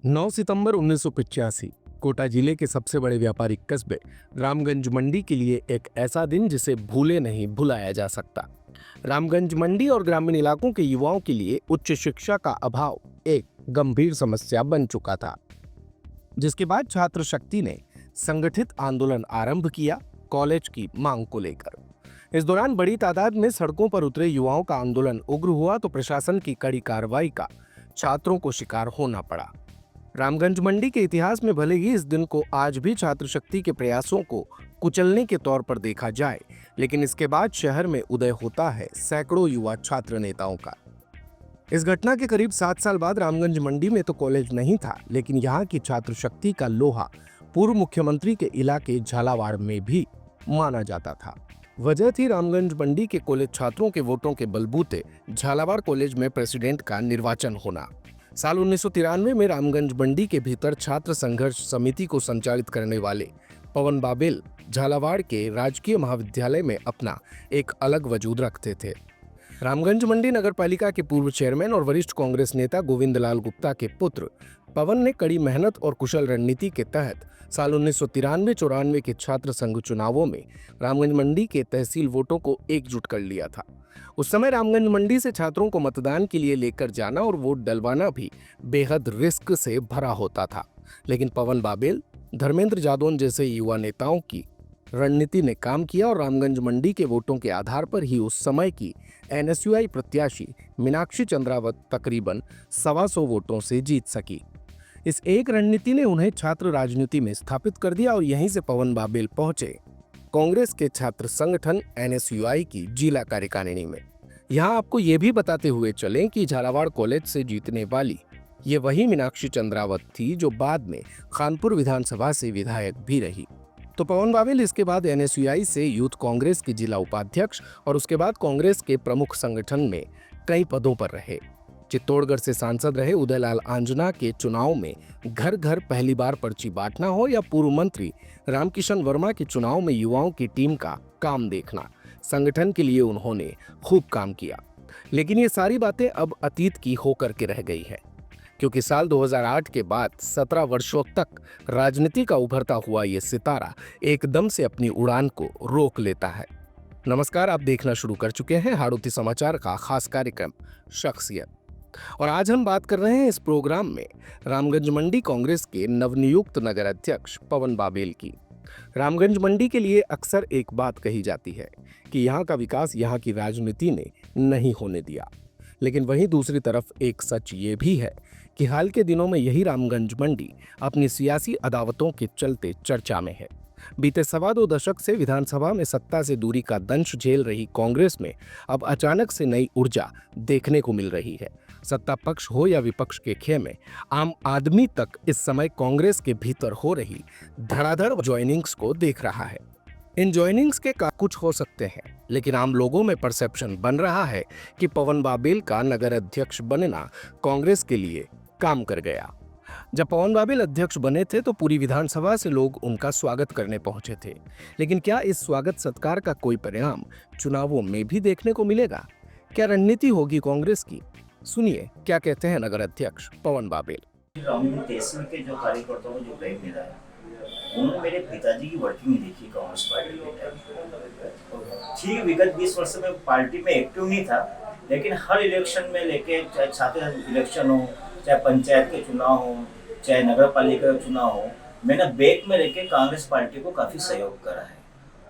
9 सितंबर 1985 कोटा जिले के सबसे बड़े व्यापारिक कस्बे रामगंज मंडी के लिए एक ऐसा दिन जिसे भूले नहीं भुलाया जा सकता। रामगंज मंडी और ग्रामीण इलाकों के युवाओं के लिए उच्च शिक्षा का अभाव एक गंभीर समस्या बन चुका था, जिसके बाद छात्र शक्ति ने संगठित आंदोलन आरंभ किया कॉलेज की मांग को लेकर। इस दौरान बड़ी तादाद में सड़कों पर उतरे युवाओं का आंदोलन उग्र हुआ तो प्रशासन की कड़ी कार्रवाई का छात्रों को शिकार होना पड़ा। रामगंज मंडी के इतिहास में भले ही इस दिन को आज भी छात्र शक्ति के प्रयासों को कुचलने के तौर पर देखा जाए, लेकिन इसके बाद शहर में उदय होता है सैकड़ों युवा छात्र नेताओं का। इस घटना के करीब 7 साल बाद रामगंज मंडी में तो कॉलेज नहीं था, लेकिन यहाँ की छात्र शक्ति का लोहा पूर्व मुख्यमंत्री के इलाके झालावाड़ में भी माना जाता था। वजह थी रामगंज मंडी के कॉलेज छात्रों के वोटों के बलबूते झालावाड़ कॉलेज में प्रेसिडेंट का निर्वाचन होना। साल 1993 में रामगंज मंडी के भीतर छात्र संघर्ष समिति को संचालित करने वाले पवन बाबेल झालावाड़ के राजकीय महाविद्यालय में अपना एक अलग वजूद रखते थे। रामगंज मंडी नगर पालिका के पूर्व चेयरमैन और वरिष्ठ कांग्रेस नेता गोविंद लाल गुप्ता के पुत्र पवन ने कड़ी मेहनत और कुशल रणनीति के तहत साल 1993-94 के छात्र संघ चुनावों में रामगंज मंडी के तहसील वोटों को एकजुट कर लिया था। उस समय रामगंज मंडी से छात्रों को मतदान के लिए लेकर जाना और वोट डलवाना भी बेहद रिस्क से भरा होता था, लेकिन पवन बाबेल, धर्मेंद्र जादौन जैसे युवा नेताओं की रणनीति ने काम किया और रामगंज मंडी के वोटों के आधार पर ही उस समय की एनएसयूआई प्रत्याशी मीनाक्षी चंद्रावत तकरीबन 125 वोटों से जीत सकी। इस एक रणनीति ने उन्हें छात्र राजनीति में स्थापित कर दिया और यहीं से पवन बाबेल पहुंचे कांग्रेस के छात्र संगठन एनएसयूआई की जिला कार्यकारिणी में। यहाँ आपको ये भी बताते हुए चलें कि झालावाड़ कॉलेज से जीतने वाली ये वही मीनाक्षी चंद्रावत थी जो बाद में खानपुर विधानसभा से विधायक भी रही। तो पवन बाबेल इसके बाद एनएसयूआई से यूथ कांग्रेस के जिला उपाध्यक्ष और उसके बाद कांग्रेस के प्रमुख संगठन में कई पदों पर रहे। चित्तौड़गढ़ से सांसद रहे उदयलाल आंजना के चुनाव में घर घर पहली बार पर्ची बांटना हो या पूर्व मंत्री रामकिशन वर्मा के चुनाव में युवाओं की टीम का काम देखना, संगठन के लिए उन्होंने खूब काम किया। लेकिन ये सारी बातें अब अतीत की होकर के रह गई है, क्योंकि साल 2008 के बाद 17 वर्षों तक राजनीति का उभरता हुआ ये सितारा एकदम से अपनी उड़ान को रोक लेता है। नमस्कार, आप देखना शुरू कर चुके हैं हाड़ौती समाचार का खास कार्यक्रम शख्सियत, और आज हम बात कर रहे हैं इस प्रोग्राम में रामगंज मंडी कांग्रेस के नवनियुक्त नगर अध्यक्ष पवन बाबेल की। रामगंज मंडी के लिए अक्सर एक बात कही जाती है कि यहाँ का विकास यहाँ की राजनीति ने नहीं होने दिया, लेकिन वहीं दूसरी तरफ एक सच ये भी है कि हाल के दिनों में यही रामगंज मंडी अपनी सियासी अदावतों के चलते चर्चा में है। बीते 2.25 दशक से विधानसभा में सत्ता से दूरी का दंश झेल रही कांग्रेस में अब अचानक से नई ऊर्जा देखने को मिल रही है। सत्ता पक्ष हो या विपक्ष के खेमे, आम आदमी तक इस समय कांग्रेस के भीतर हो रही धड़ाधड़ ज्वाइनिंग्स को देख रहा है। इन ज्वाइनिंग्स के कुछ हो सकते हैं, लेकिन आम लोगों में परसेप्शन बन रहा है कि पवन बाबेल का नगर अध्यक्ष बनना कांग्रेस के लिए काम कर गया। जब पवन बाबेल अध्यक्ष बने थे तो पूरी विधानसभा से लोग उनका स्वागत करने पहुंचे थे, लेकिन क्या इस स्वागत सत्कार का कोई परिणाम चुनावों में भी देखने को मिलेगा? क्या रणनीति होगी कांग्रेस की? सुनिए क्या कहते हैं नगर अध्यक्ष पवन बाबेल। रामगंज तहसील के जो कार्यकर्ताओं को जो प्रेम मिला है, उन्होंने मेरे पिताजी की वर्किंग देखी कांग्रेस पार्टी में। ठीक विगत 20 वर्ष में पार्टी में एक्टिव नहीं था, लेकिन हर इलेक्शन में लेके, चाहे छात्र इलेक्शन हो, चाहे पंचायत के चुनाव हो, चाहे नगर पालिका के चुनाव हो, मैंने बैक में लेके कांग्रेस पार्टी को काफी सहयोग करा है।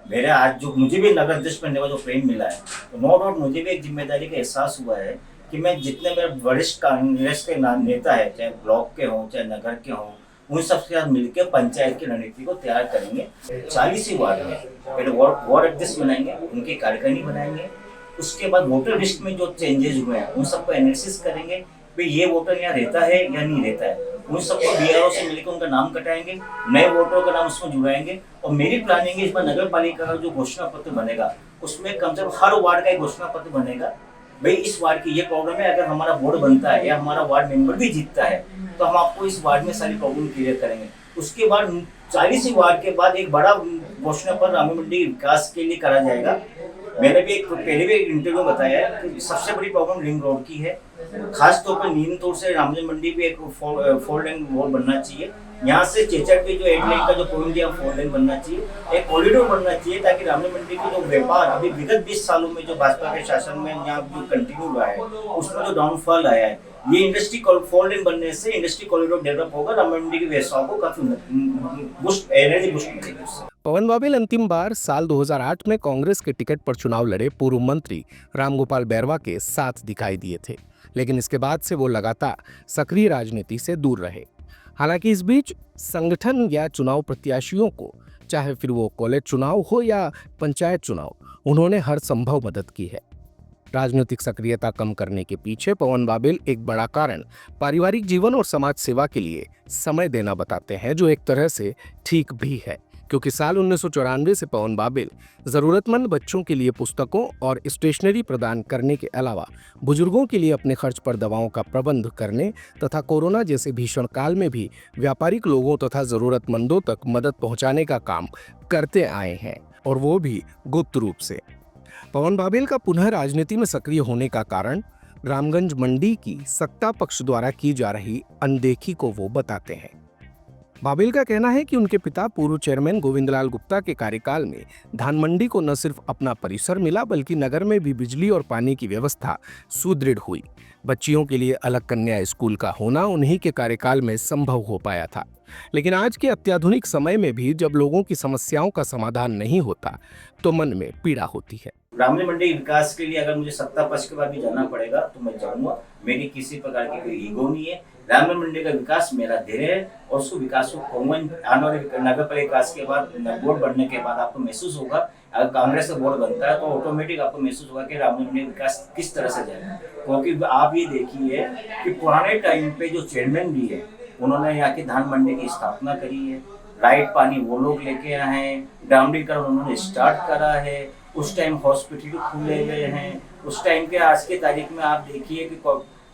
मेरे आज जो मुझे भी नगर अध्यक्ष बनने का जो प्रेम मिला है, तो नो डाउट मुझे भी एक जिम्मेदारी का एहसास हुआ है कि मैं जितने मेरे वरिष्ठ कांग्रेस के नेता है, चाहे ब्लॉक के हों चाहे नगर के हों, उन सबके साथ मिलकर पंचायत की रणनीति को तैयार करेंगे। 40 ही वार्ड में पहले वार्ड अध्यक्ष बनाएंगे, उनकी कार्यकारिणी बनाएंगे। उसके बाद वोटर लिस्ट में जो चेंजेस हुए हैं उन सबको एनालिसिस करेंगे, भाई ये वोटर यहाँ रहता है या नहीं रहता है। उन सबको बीआरओ से मिलकर उनका नाम कटाएंगे, नए वोटरों का नाम उसमें जुड़ाएंगे। और मेरी प्लानिंग है इस बार नगर पालिका का जो घोषणा पत्र बनेगा उसमें कम से कम हर वार्ड का एक घोषणा पत्र बनेगा। भाई इस वार्ड की ये प्रॉब्लम है, अगर हमारा बोर्ड बनता है या हमारा वार्ड मेंबर भी जीतता है तो हम आपको इस वार्ड में सारी प्रॉब्लम क्लियर करेंगे। उसके बाद 40 वार्ड के बाद एक बड़ा घोषणा पत्र रामगंज मंडी विकास के लिए करा जाएगा। मैंने भी पहले भी एक इंटरव्यू बताया है कि सबसे बड़ी प्रॉब्लम रिंग रोड की है। खास तौर पर नीम तौर से रामजन मंडी भी एक 4 लेन रोड बनना चाहिए। यहाँ से चेचड़ पे जो 8 लेन का जो पॉइंट है 4 लेन बनना चाहिए। एक कॉरिडोर बनना चाहिए ताकि रामजन मंडी का जो व्यापार अभी विगत 20 सालों में जो भाजपा के शासन में यहाँ जो कंटिन्यू रहा है उसमें जो डाउनफॉल आया है, ये इंडस्ट्री 4 लेन बनने से इंडस्ट्री कॉरिडोर डेवलप होगा, रामजन मंडी के व्यवसाय को काफी एनर्जी बूस्ट मिलेगी उससे। पवन बाबिल अंतिम बार साल 2008 में कांग्रेस के टिकट पर चुनाव लड़े पूर्व मंत्री रामगोपाल बैरवा के साथ दिखाई दिए थे, लेकिन इसके बाद से वो लगातार सक्रिय राजनीति से दूर रहे। हालांकि इस बीच संगठन या चुनाव प्रत्याशियों को, चाहे फिर वो कॉलेज चुनाव हो या पंचायत चुनाव, उन्होंने हर संभव मदद की है। राजनीतिक सक्रियता कम करने के पीछे पवन बाबिल एक बड़ा कारण पारिवारिक जीवन और समाज सेवा के लिए समय देना बताते हैं, जो एक तरह से ठीक भी है, क्योंकि साल 1994 से पवन बाबिल जरूरतमंद बच्चों के लिए पुस्तकों और स्टेशनरी प्रदान करने के अलावा बुजुर्गों के लिए अपने खर्च पर दवाओं का प्रबंध करने तथा कोरोना जैसे भीषण काल में भी व्यापारिक लोगों तथा जरूरतमंदों तक मदद पहुंचाने का काम करते आए हैं, और वो भी गुप्त रूप से। पवन बाबिल का पुनः राजनीति में सक्रिय होने का कारण रामगंज मंडी की सत्ता पक्ष द्वारा की जा रही अनदेखी को वो बताते हैं। बाबिल का कहना है कि उनके पिता पूर्व चेयरमैन गोविंदलाल गुप्ता के कार्यकाल में धान मंडी को न सिर्फ अपना परिसर मिला, बल्कि नगर में भी बिजली और पानी की व्यवस्था सुदृढ़ हुई। बच्चियों के लिए अलग कन्या स्कूल का होना उन्हीं के कार्यकाल में संभव हो पाया था। लेकिन आज के अत्याधुनिक समय में भी जब लोगों की समस्याओं का समाधान नहीं होता तो मन में पीड़ा होती है। रामजन मंडी विकास के लिए अगर मुझे सत्ता पक्ष के बाद भी जाना पड़ेगा तो मैं जाऊंगा। मेरी किसी प्रकार की कोई ईगो नहीं है। रामजन मंडी का विकास मेरा ध्येय है और उसको विकास को आने वाले नगर पालिका विकास के बाद बोर्ड बनने के बाद आपको महसूस होगा, अगर कांग्रेस का बोर्ड बनता है तो ऑटोमेटिक आपको महसूस होगा कि रामजन मंडी विकास किस तरह से जाएगा। क्योंकि आप ये देखिए कि पुराने टाइम पे जो चेयरमैन भी है उन्होंने यहाँ की धान मंडी की स्थापना करी है, राइट पानी वो लोग लेके आए हैं, डामरीकरण उन्होंने स्टार्ट करा है, उस टाइम हॉस्पिटल खुले हुए हैं, उस टाइम के आज के तारीख में आप देखिए कि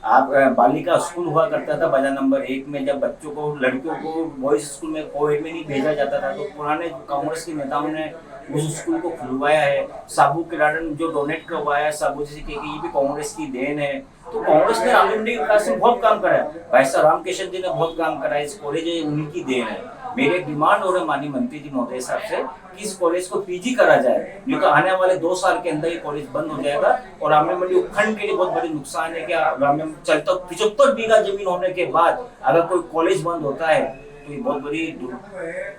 आप बालिका स्कूल हुआ करता था बाजार नंबर 1 में, जब बच्चों को लड़कियों को बॉयज स्कूल में कोविड में नहीं भेजा जाता था तो पुराने कांग्रेस के नेताओं ने उस स्कूल को खुलवाया है। साबू किराडन जो डोनेट करवाया है साबू जी के, ये भी कांग्रेस की देन है। तो कांग्रेस ने रामजन मंडी विकास में बहुत काम करा है। भाई साहब रामकिशन जी ने बहुत काम करा है। इस कॉलेज उन्हीं की देन है। मेरे डिमांड हो रहे माननीय मंत्री जी महोदय साहब से कि इस कॉलेज को पीजी करा जाए, नहीं तो आने वाले 2 साल के अंदर ये कॉलेज बंद हो जाएगा और रामजन मंडी उपखंड के लिए बहुत बड़ी नुकसान है। क्या रामजन चलता 75 बीघा जमीन होने के बाद अगर कोई कॉलेज बंद होता है तो ये बहुत बड़ी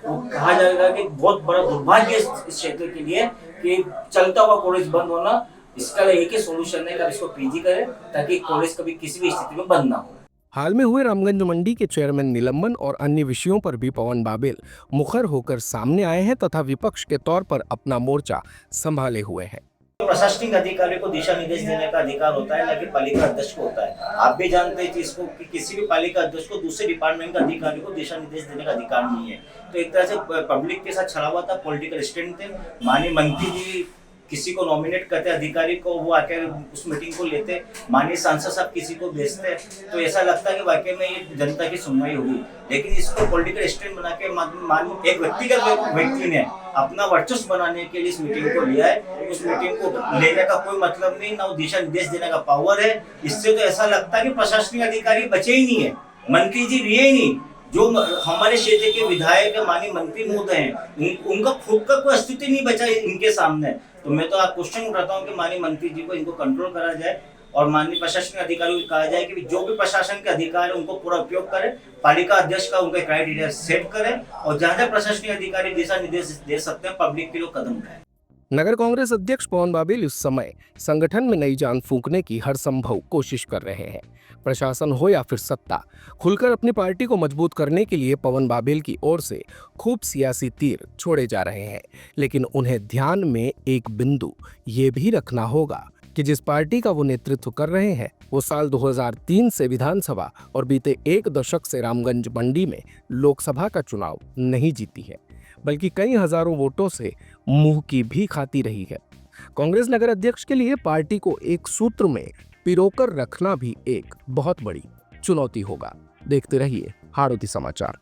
कहा जाएगा कि बहुत बड़ा दुर्भाग्य इस क्षेत्र के लिए कि चलता हुआ कॉलेज बंद होना। इसका एक ही सोल्यूशन है कि इसको पीजी करें ताकि कॉलेज कभी किसी भी स्थिति में बंद ना हो। हाल में हुए रामगंज मंडी के चेयरमैन निलंबन और अन्य विषयों पर भी पवन बाबिल मुखर होकर सामने आए हैं तथा विपक्ष के तौर पर अपना मोर्चा संभाले हुए हैं। प्रशासनिक अधिकारी को दिशा निर्देश देने का अधिकार होता है, लेकिन पालिका अध्यक्ष को होता है। आप भी जानते हैं इसको कि किसी भी पालिका अध्यक्ष को दूसरे डिपार्टमेंट के अधिकारी को दिशा निर्देश देने का अधिकार नहीं है। तो एक तरह से पब्लिक के साथ छड़ा हुआ था, पॉलिटिकल स्टैंड थे। माननीय मंत्री जी किसी को नॉमिनेट करते, अधिकारी को वो आकर उस मीटिंग को लेते, माननीय सांसद साहब किसी को भेजते, तो ऐसा लगता है कि वाकई में ये जनता की सुनवाई हुई। लेकिन इसको पॉलिटिकल स्टैंड बना के माननीय एक व्यक्तिगत व्यक्ति ने अपना वर्चस्व बनाने के लिए इस मीटिंग को लिया है। उस मीटिंग को लेने का कोई मतलब नहीं, ना वो दिशा निर्देश देने का पावर है। इससे तो ऐसा लगता है कि प्रशासनिक अधिकारी बचे ही नहीं है, मंत्री जी रहे ही नहीं। जो हमारे क्षेत्र के विधायक माननीय मंत्री महोदय हैं, उनका खुद का कोई अस्तित्व नहीं बचा इनके सामने। तो मैं तो आप क्वेश्चन उठाता हूँ कि माननीय मंत्री जी को इनको कंट्रोल करा जाए और माननीय प्रशासनिक अधिकारियों को कहा जाए कि जो भी प्रशासन के अधिकार है उनको पूरा उपयोग करें, पालिका अध्यक्ष का उनका क्राइटेरिया सेट करें और जहां जहां प्रशासनिक अधिकारी दिशा निर्देश दे सकते हैं पब्लिक के लिए कदम उठाएं। नगर कांग्रेस अध्यक्ष पवन बाबिल इस समय संगठन में नई जान फूंकने की हर संभव कोशिश कर रहे हैं। प्रशासन हो या फिर सत्ता, खुलकर अपनी पार्टी को मजबूत करने के लिए पवन बाबिल की ओर से खूब सियासी तीर छोड़े जा रहे हैं। लेकिन उन्हें ध्यान में एक बिंदु ये भी रखना होगा कि जिस पार्टी का वो नेतृत्व कर रहे हैं वो साल 2003 से विधानसभा और बीते 1 दशक से रामगंज मंडी में लोकसभा का चुनाव नहीं जीती है, बल्कि कई हजारों वोटों से मुंह की भी खाती रही है। कांग्रेस नगर अध्यक्ष के लिए पार्टी को एक सूत्र में पिरोकर रखना भी एक बहुत बड़ी चुनौती होगा। देखते रहिए हाड़ौती समाचार।